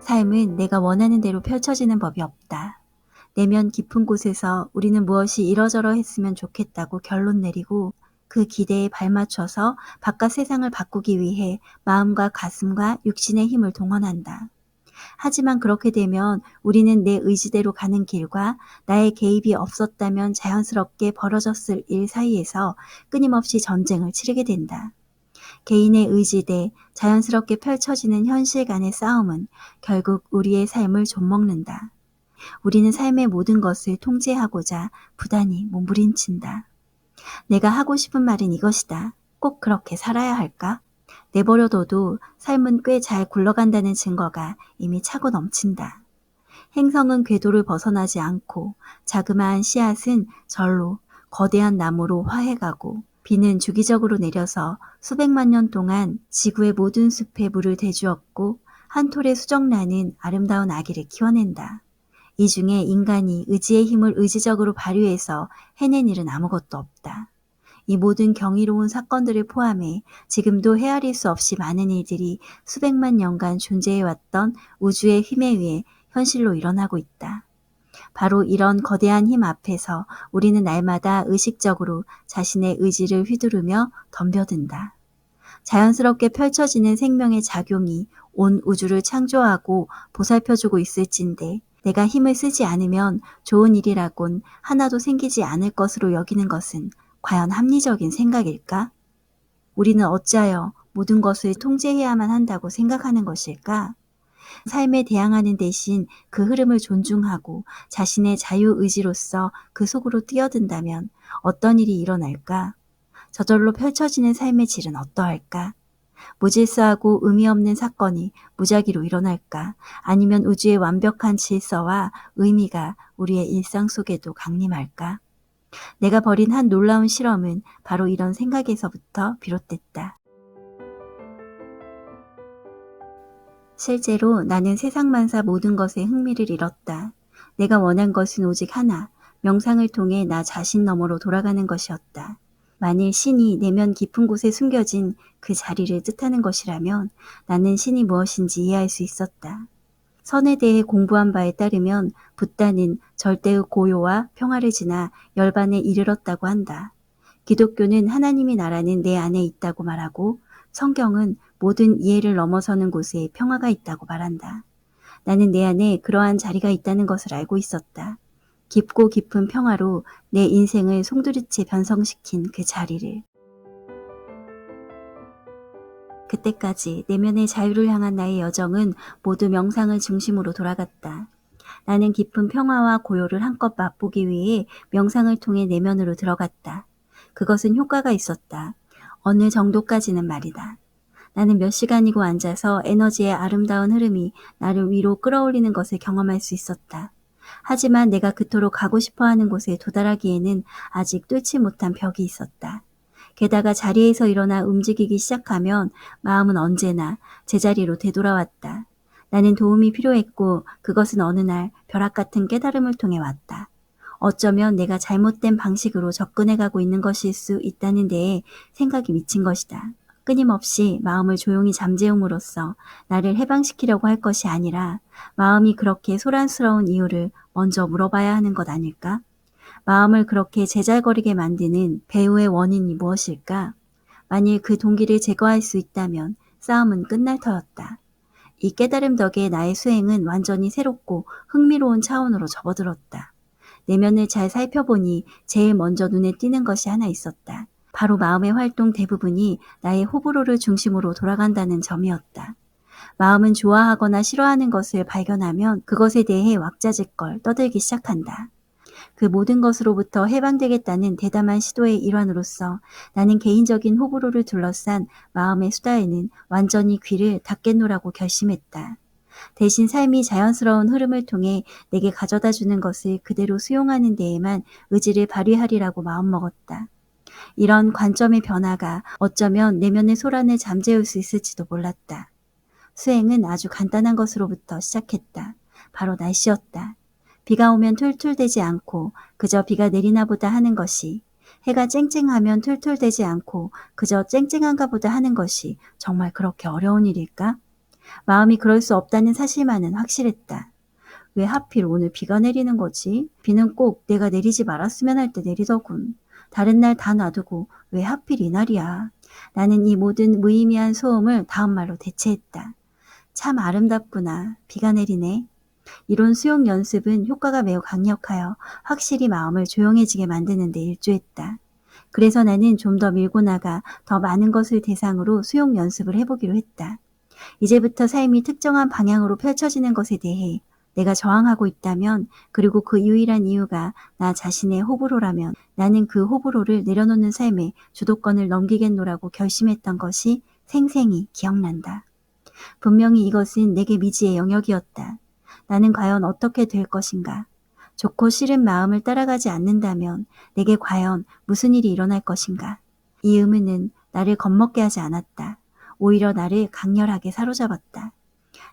삶은 내가 원하는 대로 펼쳐지는 법이 없다. 내면 깊은 곳에서 우리는 무엇이 이러저러 했으면 좋겠다고 결론 내리고 그 기대에 발맞춰서 바깥 세상을 바꾸기 위해 마음과 가슴과 육신의 힘을 동원한다. 하지만 그렇게 되면 우리는 내 의지대로 가는 길과 나의 개입이 없었다면 자연스럽게 벌어졌을 일 사이에서 끊임없이 전쟁을 치르게 된다. 개인의 의지 대 자연스럽게 펼쳐지는 현실 간의 싸움은 결국 우리의 삶을 좀먹는다. 우리는 삶의 모든 것을 통제하고자 부단히 몸부림친다. 내가 하고 싶은 말은 이것이다. 꼭 그렇게 살아야 할까? 내버려둬도 삶은 꽤 잘 굴러간다는 증거가 이미 차고 넘친다. 행성은 궤도를 벗어나지 않고 자그마한 씨앗은 절로 거대한 나무로 화해가고 비는 주기적으로 내려서 수백만 년 동안 지구의 모든 숲에 물을 대주었고 한 톨의 수정란은 아름다운 아기를 키워낸다. 이 중에 인간이 의지의 힘을 의지적으로 발휘해서 해낸 일은 아무것도 없다. 이 모든 경이로운 사건들을 포함해 지금도 헤아릴 수 없이 많은 일들이 수백만 년간 존재해왔던 우주의 힘에 의해 현실로 일어나고 있다. 바로 이런 거대한 힘 앞에서 우리는 날마다 의식적으로 자신의 의지를 휘두르며 덤벼든다. 자연스럽게 펼쳐지는 생명의 작용이 온 우주를 창조하고 보살펴주고 있을진데 내가 힘을 쓰지 않으면 좋은 일이라곤 하나도 생기지 않을 것으로 여기는 것은 과연 합리적인 생각일까? 우리는 어찌하여 모든 것을 통제해야만 한다고 생각하는 것일까? 삶에 대항하는 대신 그 흐름을 존중하고 자신의 자유의지로서 그 속으로 뛰어든다면 어떤 일이 일어날까? 저절로 펼쳐지는 삶의 질은 어떠할까? 무질서하고 의미 없는 사건이 무작위로 일어날까? 아니면 우주의 완벽한 질서와 의미가 우리의 일상 속에도 강림할까? 내가 벌인 한 놀라운 실험은 바로 이런 생각에서부터 비롯됐다. 실제로 나는 세상만사 모든 것에 흥미를 잃었다. 내가 원한 것은 오직 하나, 명상을 통해 나 자신 너머로 돌아가는 것이었다. 만일 신이 내면 깊은 곳에 숨겨진 그 자리를 뜻하는 것이라면 나는 신이 무엇인지 이해할 수 있었다. 선에 대해 공부한 바에 따르면 붓다는 절대의 고요와 평화를 지나 열반에 이르렀다고 한다. 기독교는 하나님의 나라는 내 안에 있다고 말하고 성경은 모든 이해를 넘어서는 곳에 평화가 있다고 말한다. 나는 내 안에 그러한 자리가 있다는 것을 알고 있었다. 깊고 깊은 평화로 내 인생을 송두리째 변성시킨 그 자리를. 그때까지 내면의 자유를 향한 나의 여정은 모두 명상을 중심으로 돌아갔다. 나는 깊은 평화와 고요를 한껏 맛보기 위해 명상을 통해 내면으로 들어갔다. 그것은 효과가 있었다. 어느 정도까지는 말이다. 나는 몇 시간이고 앉아서 에너지의 아름다운 흐름이 나를 위로 끌어올리는 것을 경험할 수 있었다. 하지만 내가 그토록 가고 싶어하는 곳에 도달하기에는 아직 뚫지 못한 벽이 있었다. 게다가 자리에서 일어나 움직이기 시작하면 마음은 언제나 제자리로 되돌아왔다. 나는 도움이 필요했고 그것은 어느 날 벼락 같은 깨달음을 통해 왔다. 어쩌면 내가 잘못된 방식으로 접근해가고 있는 것일 수 있다는 데에 생각이 미친 것이다. 끊임없이 마음을 조용히 잠재움으로써 나를 해방시키려고 할 것이 아니라 마음이 그렇게 소란스러운 이유를 먼저 물어봐야 하는 것 아닐까? 마음을 그렇게 제잘거리게 만드는 배후의 원인이 무엇일까? 만일 그 동기를 제거할 수 있다면 싸움은 끝날 터였다. 이 깨달음 덕에 나의 수행은 완전히 새롭고 흥미로운 차원으로 접어들었다. 내면을 잘 살펴보니 제일 먼저 눈에 띄는 것이 하나 있었다. 바로 마음의 활동 대부분이 나의 호불호를 중심으로 돌아간다는 점이었다. 마음은 좋아하거나 싫어하는 것을 발견하면 그것에 대해 왁자지껄 떠들기 시작한다. 그 모든 것으로부터 해방되겠다는 대담한 시도의 일환으로서 나는 개인적인 호불호를 둘러싼 마음의 수다에는 완전히 귀를 닫겠노라고 결심했다. 대신 삶이 자연스러운 흐름을 통해 내게 가져다주는 것을 그대로 수용하는 데에만 의지를 발휘하리라고 마음먹었다. 이런 관점의 변화가 어쩌면 내면의 소란을 잠재울 수 있을지도 몰랐다. 수행은 아주 간단한 것으로부터 시작했다. 바로 날씨였다. 비가 오면 툴툴대지 않고 그저 비가 내리나 보다 하는 것이, 해가 쨍쨍하면 툴툴대지 않고 그저 쨍쨍한가 보다 하는 것이 정말 그렇게 어려운 일일까? 마음이 그럴 수 없다는 사실만은 확실했다. 왜 하필 오늘 비가 내리는 거지? 비는 꼭 내가 내리지 말았으면 할 때 내리더군. 다른 날 다 놔두고 왜 하필 이날이야? 나는 이 모든 무의미한 소음을 다음 말로 대체했다. 참 아름답구나. 비가 내리네. 이론 수용 연습은 효과가 매우 강력하여 확실히 마음을 조용해지게 만드는 데 일조했다. 그래서 나는 좀 더 밀고 나가 더 많은 것을 대상으로 수용 연습을 해보기로 했다. 이제부터 삶이 특정한 방향으로 펼쳐지는 것에 대해 내가 저항하고 있다면, 그리고 그 유일한 이유가 나 자신의 호불호라면 나는 그 호불호를 내려놓는 삶에 주도권을 넘기겠노라고 결심했던 것이 생생히 기억난다. 분명히 이것은 내게 미지의 영역이었다. 나는 과연 어떻게 될 것인가? 좋고 싫은 마음을 따라가지 않는다면 내게 과연 무슨 일이 일어날 것인가? 이 의문은 나를 겁먹게 하지 않았다. 오히려 나를 강렬하게 사로잡았다.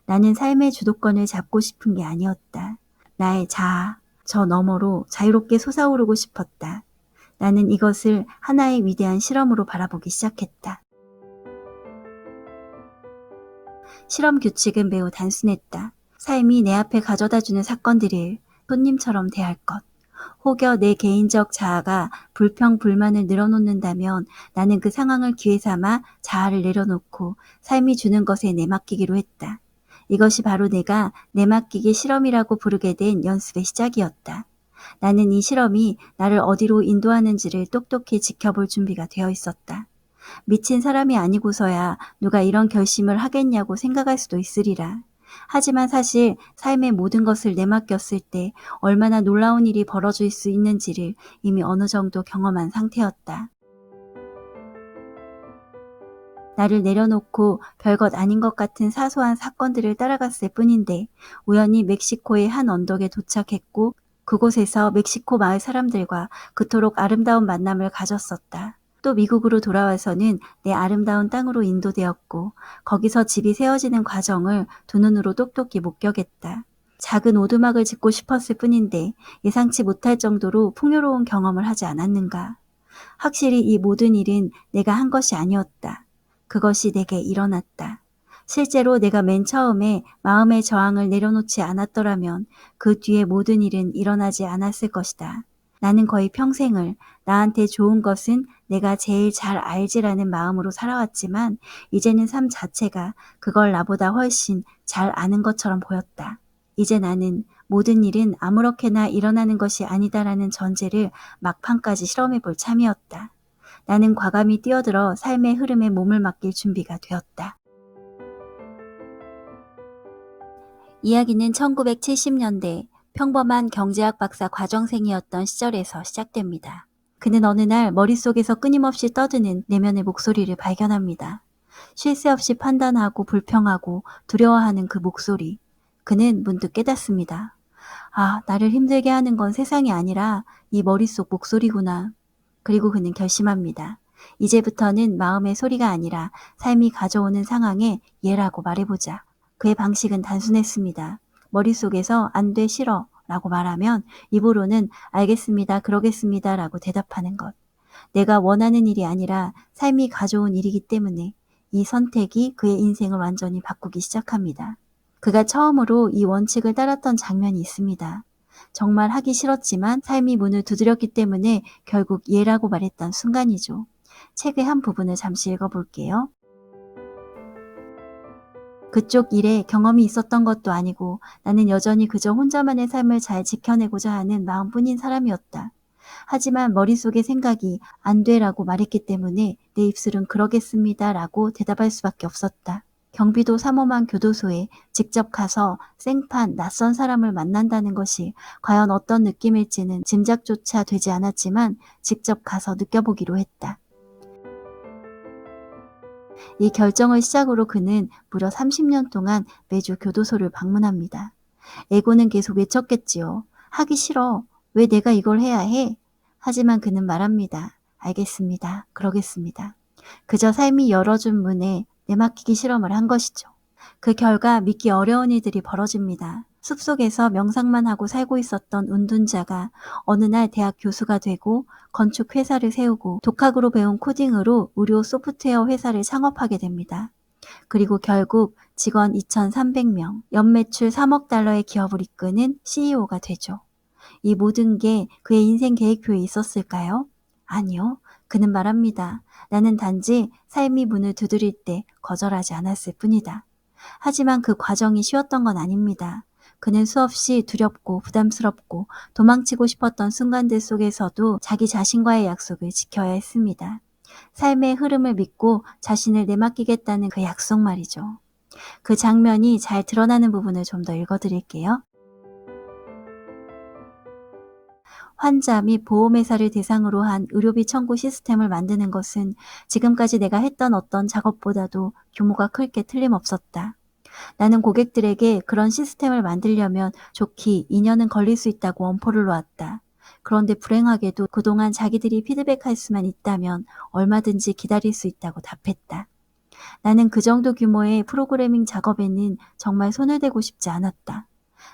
나는 삶의 주도권을 잡고 싶은 게 아니었다. 나의 자아, 저 너머로 자유롭게 솟아오르고 싶었다. 나는 이것을 하나의 위대한 실험으로 바라보기 시작했다. 실험 규칙은 매우 단순했다. 삶이 내 앞에 가져다주는 사건들을 손님처럼 대할 것. 혹여 내 개인적 자아가 불평불만을 늘어놓는다면 나는 그 상황을 기회 삼아 자아를 내려놓고 삶이 주는 것에 내맡기기로 했다. 이것이 바로 내가 내맡기기 실험이라고 부르게 된 연습의 시작이었다. 나는 이 실험이 나를 어디로 인도하는지를 똑똑히 지켜볼 준비가 되어 있었다. 미친 사람이 아니고서야 누가 이런 결심을 하겠냐고 생각할 수도 있으리라. 하지만 사실 삶의 모든 것을 내맡겼을 때 얼마나 놀라운 일이 벌어질 수 있는지를 이미 어느 정도 경험한 상태였다. 나를 내려놓고 별것 아닌 것 같은 사소한 사건들을 따라갔을 뿐인데 우연히 멕시코의 한 언덕에 도착했고 그곳에서 멕시코 마을 사람들과 그토록 아름다운 만남을 가졌었다. 또 미국으로 돌아와서는 내 아름다운 땅으로 인도되었고 거기서 집이 세워지는 과정을 두 눈으로 똑똑히 목격했다. 작은 오두막을 짓고 싶었을 뿐인데 예상치 못할 정도로 풍요로운 경험을 하지 않았는가. 확실히 이 모든 일은 내가 한 것이 아니었다. 그것이 내게 일어났다. 실제로 내가 맨 처음에 마음의 저항을 내려놓지 않았더라면 그 뒤에 모든 일은 일어나지 않았을 것이다. 나는 거의 평생을 나한테 좋은 것은 내가 제일 잘 알지라는 마음으로 살아왔지만 이제는 삶 자체가 그걸 나보다 훨씬 잘 아는 것처럼 보였다. 이제 나는 모든 일은 아무렇게나 일어나는 것이 아니다라는 전제를 막판까지 실험해 볼 참이었다. 나는 과감히 뛰어들어 삶의 흐름에 몸을 맡길 준비가 되었다. 이야기는 1970년대 평범한 경제학 박사 과정생이었던 시절에서 시작됩니다. 그는 어느 날 머릿속에서 끊임없이 떠드는 내면의 목소리를 발견합니다. 쉴 새 없이 판단하고 불평하고 두려워하는 그 목소리. 그는 문득 깨닫습니다. 아, 나를 힘들게 하는 건 세상이 아니라 이 머릿속 목소리구나. 그리고 그는 결심합니다. 이제부터는 마음의 소리가 아니라 삶이 가져오는 상황에 예라고 말해보자. 그의 방식은 단순했습니다. 머릿속에서 안 돼, 싫어 라고 말하면 입으로는 알겠습니다, 그러겠습니다 라고 대답하는 것. 내가 원하는 일이 아니라 삶이 가져온 일이기 때문에 이 선택이 그의 인생을 완전히 바꾸기 시작합니다. 그가 처음으로 이 원칙을 따랐던 장면이 있습니다. 정말 하기 싫었지만 삶이 문을 두드렸기 때문에 결국 예라고 말했던 순간이죠. 책의 한 부분을 잠시 읽어볼게요. 그쪽 일에 경험이 있었던 것도 아니고 나는 여전히 그저 혼자만의 삶을 잘 지켜내고자 하는 마음뿐인 사람이었다. 하지만 머릿속의 생각이 안 돼라고 말했기 때문에 내 입술은 그러겠습니다 라고 대답할 수밖에 없었다. 경비도 삼엄한 교도소에 직접 가서 생판 낯선 사람을 만난다는 것이 과연 어떤 느낌일지는 짐작조차 되지 않았지만 직접 가서 느껴보기로 했다. 이 결정을 시작으로 그는 무려 30년 동안 매주 교도소를 방문합니다. 에고는 계속 외쳤겠지요. 하기 싫어. 왜 내가 이걸 해야 해? 하지만 그는 말합니다. 알겠습니다. 그러겠습니다. 그저 삶이 열어준 문에 내맡기기 실험을 한 것이죠. 그 결과 믿기 어려운 일들이 벌어집니다. 숲속에서 명상만 하고 살고 있었던 운둔자가 어느 날 대학 교수가 되고 건축 회사를 세우고 독학으로 배운 코딩으로 의료 소프트웨어 회사를 창업하게 됩니다. 그리고 결국 직원 2,300명, 연매출 3억 달러의 기업을 이끄는 CEO가 되죠. 이 모든 게 그의 인생 계획표에 있었을까요? 아니요. 그는 말합니다. 나는 단지 삶이 문을 두드릴 때 거절하지 않았을 뿐이다. 하지만 그 과정이 쉬웠던 건 아닙니다. 그는 수없이 두렵고 부담스럽고 도망치고 싶었던 순간들 속에서도 자기 자신과의 약속을 지켜야 했습니다. 삶의 흐름을 믿고 자신을 내맡기겠다는 그 약속 말이죠. 그 장면이 잘 드러나는 부분을 좀 더 읽어드릴게요. 환자 및 보험회사를 대상으로 한 의료비 청구 시스템을 만드는 것은 지금까지 내가 했던 어떤 작업보다도 규모가 클 게 틀림없었다. 나는 고객들에게 그런 시스템을 만들려면 좋기 2년은 걸릴 수 있다고 엄포를 놓았다. 그런데 불행하게도 그동안 자기들이 피드백할 수만 있다면 얼마든지 기다릴 수 있다고 답했다. 나는 그 정도 규모의 프로그래밍 작업에는 정말 손을 대고 싶지 않았다.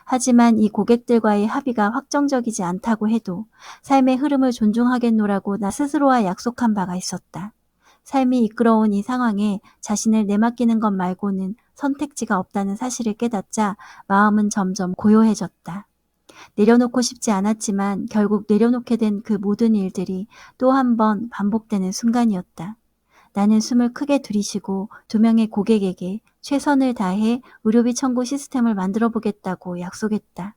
하지만 이 고객들과의 합의가 확정적이지 않다고 해도 삶의 흐름을 존중하겠노라고 나 스스로와 약속한 바가 있었다. 삶이 이끌어온 이 상황에 자신을 내맡기는 것 말고는 선택지가 없다는 사실을 깨닫자 마음은 점점 고요해졌다. 내려놓고 싶지 않았지만 결국 내려놓게 된 그 모든 일들이 또 한 번 반복되는 순간이었다. 나는 숨을 크게 들이쉬고 2명의 고객에게 최선을 다해 의료비 청구 시스템을 만들어 보겠다고 약속했다.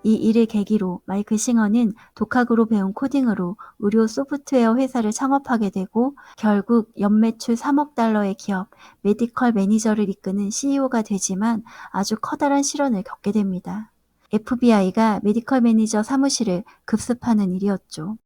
이 일을 계기로 마이클 싱어는 독학으로 배운 코딩으로 의료 소프트웨어 회사를 창업하게 되고 결국 연매출 3억 달러의 기업 메디컬 매니저를 이끄는 CEO가 되지만 아주 커다란 시련을 겪게 됩니다. FBI가 메디컬 매니저 사무실을 급습하는 일이었죠.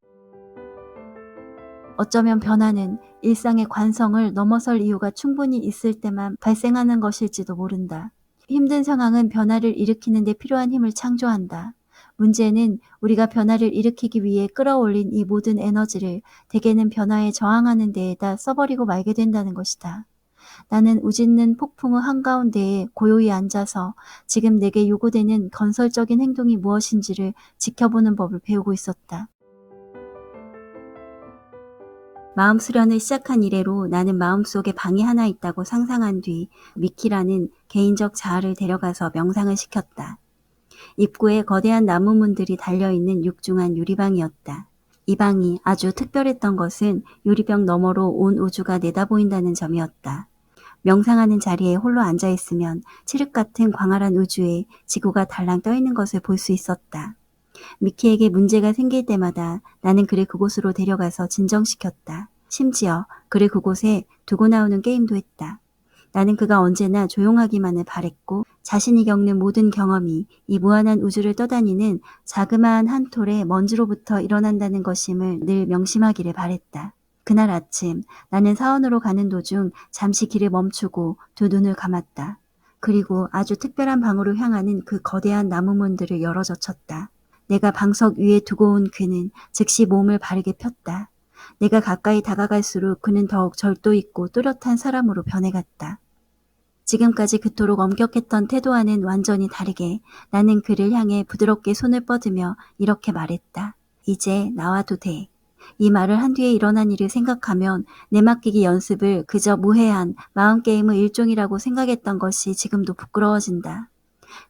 어쩌면 변화는 일상의 관성을 넘어설 이유가 충분히 있을 때만 발생하는 것일지도 모른다. 힘든 상황은 변화를 일으키는 데 필요한 힘을 창조한다. 문제는 우리가 변화를 일으키기 위해 끌어올린 이 모든 에너지를 대개는 변화에 저항하는 데에다 써버리고 말게 된다는 것이다. 나는 우짓는 폭풍우 한가운데에 고요히 앉아서 지금 내게 요구되는 건설적인 행동이 무엇인지를 지켜보는 법을 배우고 있었다. 마음 수련을 시작한 이래로 나는 마음속에 방이 하나 있다고 상상한 뒤 미키라는 개인적 자아를 데려가서 명상을 시켰다. 입구에 거대한 나무문들이 달려있는 육중한 유리방이었다. 이 방이 아주 특별했던 것은 유리병 너머로 온 우주가 내다보인다는 점이었다. 명상하는 자리에 홀로 앉아있으면 칠흑 같은 광활한 우주에 지구가 달랑 떠있는 것을 볼 수 있었다. 미키에게 문제가 생길 때마다 나는 그를 그곳으로 데려가서 진정시켰다. 심지어 그를 그곳에 두고 나오는 게임도 했다. 나는 그가 언제나 조용하기만을 바랬고 자신이 겪는 모든 경험이 이 무한한 우주를 떠다니는 자그마한 한 톨의 먼지로부터 일어난다는 것임을 늘 명심하기를 바랬다. 그날 아침 나는 사원으로 가는 도중 잠시 길을 멈추고 두 눈을 감았다. 그리고 아주 특별한 방으로 향하는 그 거대한 나무문들을 열어젖혔다. 내가 방석 위에 두고 온 그는 즉시 몸을 바르게 폈다. 내가 가까이 다가갈수록 그는 더욱 절도 있고 또렷한 사람으로 변해갔다. 지금까지 그토록 엄격했던 태도와는 완전히 다르게 나는 그를 향해 부드럽게 손을 뻗으며 이렇게 말했다. 이제 나와도 돼. 이 말을 한 뒤에 일어난 일을 생각하면 내맡기기 연습을 그저 무해한 마음게임의 일종이라고 생각했던 것이 지금도 부끄러워진다.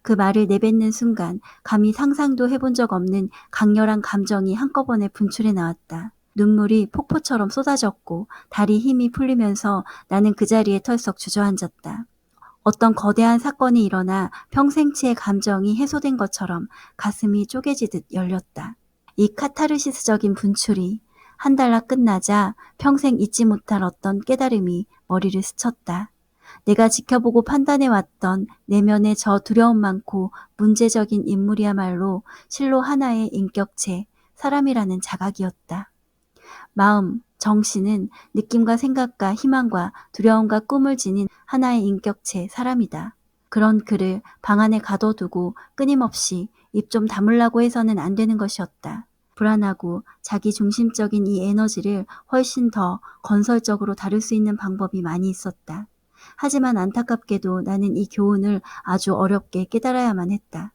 그 말을 내뱉는 순간 감히 상상도 해본 적 없는 강렬한 감정이 한꺼번에 분출해 나왔다. 눈물이 폭포처럼 쏟아졌고 다리 힘이 풀리면서 나는 그 자리에 털썩 주저앉았다. 어떤 거대한 사건이 일어나 평생치의 감정이 해소된 것처럼 가슴이 쪼개지듯 열렸다. 이 카타르시스적인 분출이 한 달나 끝나자 평생 잊지 못할 어떤 깨달음이 머리를 스쳤다. 내가 지켜보고 판단해왔던 내면의 저 두려움 많고 문제적인 인물이야말로 실로 하나의 인격체, 사람이라는 자각이었다. 마음, 정신은 느낌과 생각과 희망과 두려움과 꿈을 지닌 하나의 인격체, 사람이다. 그런 그를 방 안에 가둬두고 끊임없이 입 좀 다물라고 해서는 안 되는 것이었다. 불안하고 자기중심적인 이 에너지를 훨씬 더 건설적으로 다룰 수 있는 방법이 많이 있었다. 하지만 안타깝게도 나는 이 교훈을 아주 어렵게 깨달아야만 했다.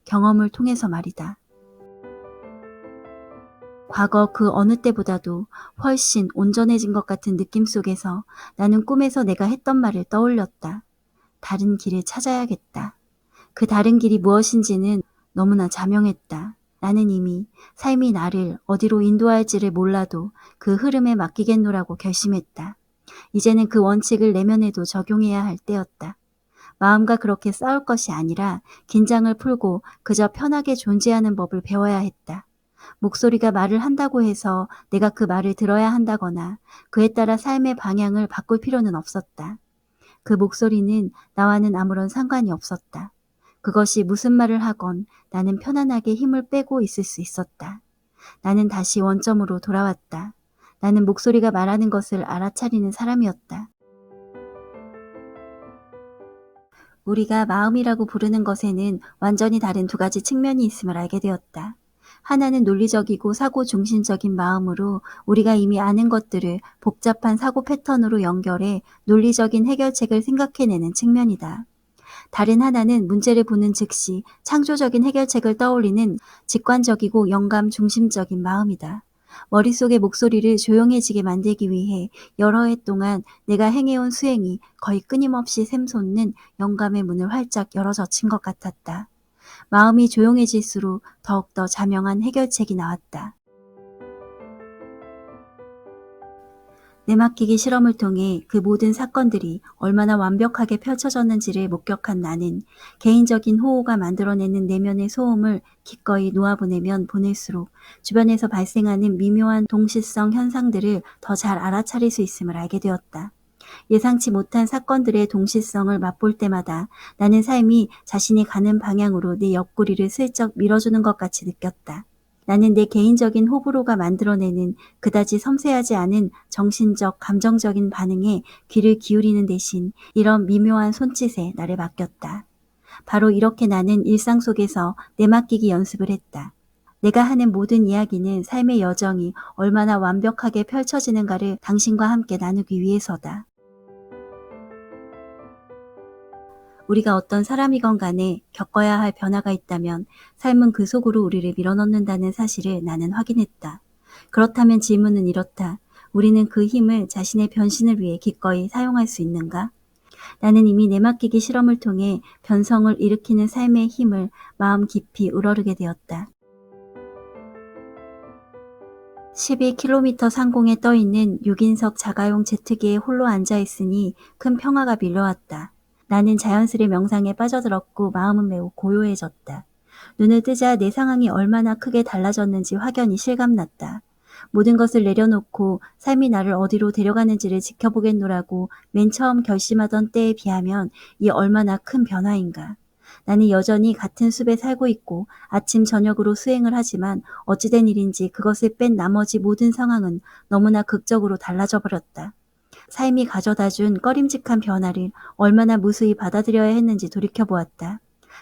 경험을 통해서 말이다. 과거 그 어느 때보다도 훨씬 온전해진 것 같은 느낌 속에서 나는 꿈에서 내가 했던 말을 떠올렸다. 다른 길을 찾아야겠다. 그 다른 길이 무엇인지는 너무나 자명했다. 나는 이미 삶이 나를 어디로 인도할지를 몰라도 그 흐름에 맡기겠노라고 결심했다. 이제는 그 원칙을 내면에도 적용해야 할 때였다. 마음과 그렇게 싸울 것이 아니라 긴장을 풀고 그저 편하게 존재하는 법을 배워야 했다. 목소리가 말을 한다고 해서 내가 그 말을 들어야 한다거나 그에 따라 삶의 방향을 바꿀 필요는 없었다. 그 목소리는 나와는 아무런 상관이 없었다. 그것이 무슨 말을 하건 나는 편안하게 힘을 빼고 있을 수 있었다. 나는 다시 원점으로 돌아왔다. 나는 목소리가 말하는 것을 알아차리는 사람이었다. 우리가 마음이라고 부르는 것에는 완전히 다른 두 가지 측면이 있음을 알게 되었다. 하나는 논리적이고 사고 중심적인 마음으로 우리가 이미 아는 것들을 복잡한 사고 패턴으로 연결해 논리적인 해결책을 생각해내는 측면이다. 다른 하나는 문제를 보는 즉시 창조적인 해결책을 떠올리는 직관적이고 영감 중심적인 마음이다. 머릿속의 목소리를 조용해지게 만들기 위해 여러 해 동안 내가 행해온 수행이 거의 끊임없이 샘솟는 영감의 문을 활짝 열어젖힌 것 같았다. 마음이 조용해질수록 더욱더 자명한 해결책이 나왔다. 내맡기기 실험을 통해 그 모든 사건들이 얼마나 완벽하게 펼쳐졌는지를 목격한 나는 개인적인 호호가 만들어내는 내면의 소음을 기꺼이 놓아보내면 보낼수록 주변에서 발생하는 미묘한 동시성 현상들을 더 잘 알아차릴 수 있음을 알게 되었다. 예상치 못한 사건들의 동시성을 맛볼 때마다 나는 삶이 자신이 가는 방향으로 내 옆구리를 슬쩍 밀어주는 것 같이 느꼈다. 나는 내 개인적인 호불호가 만들어내는 그다지 섬세하지 않은 정신적, 감정적인 반응에 귀를 기울이는 대신 이런 미묘한 손짓에 나를 맡겼다. 바로 이렇게 나는 일상 속에서 내맡기기 연습을 했다. 내가 하는 모든 이야기는 삶의 여정이 얼마나 완벽하게 펼쳐지는가를 당신과 함께 나누기 위해서다. 우리가 어떤 사람이건 간에 겪어야 할 변화가 있다면 삶은 그 속으로 우리를 밀어넣는다는 사실을 나는 확인했다. 그렇다면 질문은 이렇다. 우리는 그 힘을 자신의 변신을 위해 기꺼이 사용할 수 있는가? 나는 이미 내맡기기 실험을 통해 변성을 일으키는 삶의 힘을 마음 깊이 우러르게 되었다. 12km 상공에 떠있는 6인석 자가용 제트기에 홀로 앉아있으니 큰 평화가 밀려왔다. 나는 자연스레 명상에 빠져들었고 마음은 매우 고요해졌다. 눈을 뜨자 내 상황이 얼마나 크게 달라졌는지 확연히 실감났다. 모든 것을 내려놓고 삶이 나를 어디로 데려가는지를 지켜보겠노라고 맨 처음 결심하던 때에 비하면 이 얼마나 큰 변화인가. 나는 여전히 같은 숲에 살고 있고 아침 저녁으로 수행을 하지만 어찌된 일인지 그것을 뺀 나머지 모든 상황은 너무나 극적으로 달라져 버렸다. 삶이 가져다준 꺼림직한 변화를 얼마나 무수히 받아들여야 했는지 돌이켜보았다.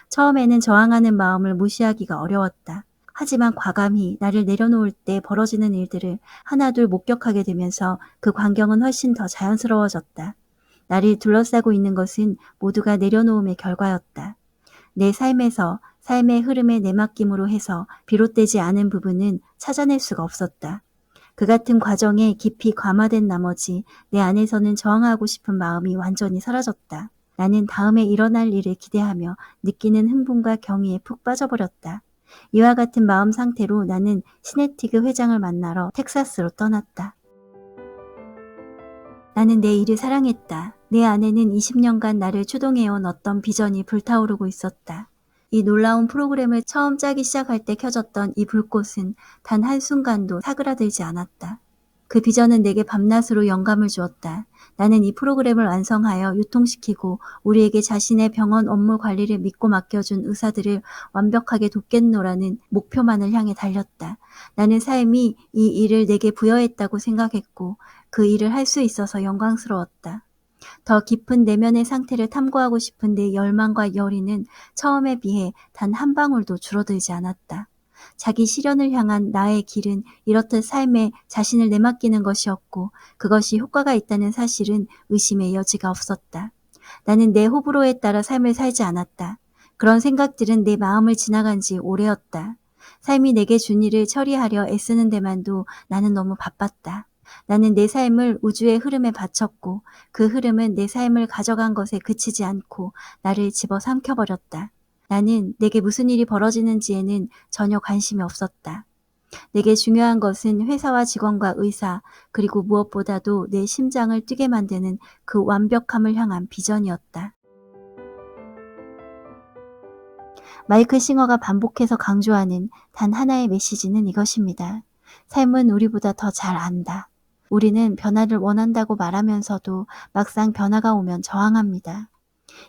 처음에는 저항하는 마음을 무시하기가 어려웠다. 하지만 과감히 나를 내려놓을 때 벌어지는 일들을 하나둘 목격하게 되면서 그 광경은 훨씬 더 자연스러워졌다. 나를 둘러싸고 있는 것은 모두가 내려놓음의 결과였다. 내 삶에서 삶의 흐름에 내맡김으로 해서 비롯되지 않은 부분은 찾아낼 수가 없었다. 그 같은 과정에 깊이 감화된 나머지 내 안에서는 저항하고 싶은 마음이 완전히 사라졌다. 나는 다음에 일어날 일을 기대하며 느끼는 흥분과 경의에 푹 빠져버렸다. 이와 같은 마음 상태로 나는 시네티그 회장을 만나러 텍사스로 떠났다. 나는 내 일을 사랑했다. 내 안에는 20년간 나를 추동해온 어떤 비전이 불타오르고 있었다. 이 놀라운 프로그램을 처음 짜기 시작할 때 켜졌던 이 불꽃은 단 한순간도 사그라들지 않았다. 그 비전은 내게 밤낮으로 영감을 주었다. 나는 이 프로그램을 완성하여 유통시키고 우리에게 자신의 병원 업무 관리를 믿고 맡겨준 의사들을 완벽하게 돕겠노라는 목표만을 향해 달렸다. 나는 삶이 이 일을 내게 부여했다고 생각했고 그 일을 할 수 있어서 영광스러웠다. 더 깊은 내면의 상태를 탐구하고 싶은 내 열망과 열의는 처음에 비해 단 한 방울도 줄어들지 않았다. 자기 실현을 향한 나의 길은 이렇듯 삶에 자신을 내맡기는 것이었고 그것이 효과가 있다는 사실은 의심의 여지가 없었다. 나는 내 호불호에 따라 삶을 살지 않았다. 그런 생각들은 내 마음을 지나간 지 오래였다. 삶이 내게 준 일을 처리하려 애쓰는 데만도 나는 너무 바빴다. 나는 내 삶을 우주의 흐름에 바쳤고 그 흐름은 내 삶을 가져간 것에 그치지 않고 나를 집어삼켜버렸다. 나는 내게 무슨 일이 벌어지는지에는 전혀 관심이 없었다. 내게 중요한 것은 회사와 직원과 의사, 그리고 무엇보다도 내 심장을 뛰게 만드는 그 완벽함을 향한 비전이었다. 마이클 싱어가 반복해서 강조하는 단 하나의 메시지는 이것입니다. 삶은 우리보다 더 잘 안다. 우리는 변화를 원한다고 말하면서도 막상 변화가 오면 저항합니다.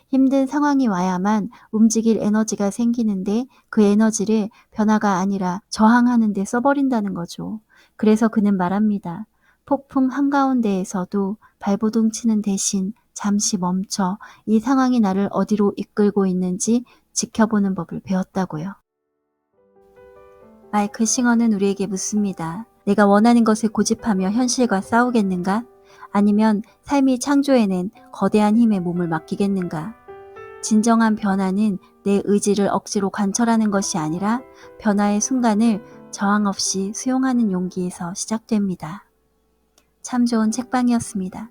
힘든 상황이 와야만 움직일 에너지가 생기는데 그 에너지를 변화가 아니라 저항하는 데 써버린다는 거죠. 그래서 그는 말합니다. 폭풍 한가운데에서도 발버둥 치는 대신 잠시 멈춰 이 상황이 나를 어디로 이끌고 있는지 지켜보는 법을 배웠다고요. 마이클 싱어는 우리에게 묻습니다. 내가 원하는 것을 고집하며 현실과 싸우겠는가? 아니면 삶이 창조해낸 거대한 힘에 몸을 맡기겠는가? 진정한 변화는 내 의지를 억지로 관철하는 것이 아니라 변화의 순간을 저항 없이 수용하는 용기에서 시작됩니다. 참 좋은 책방이었습니다.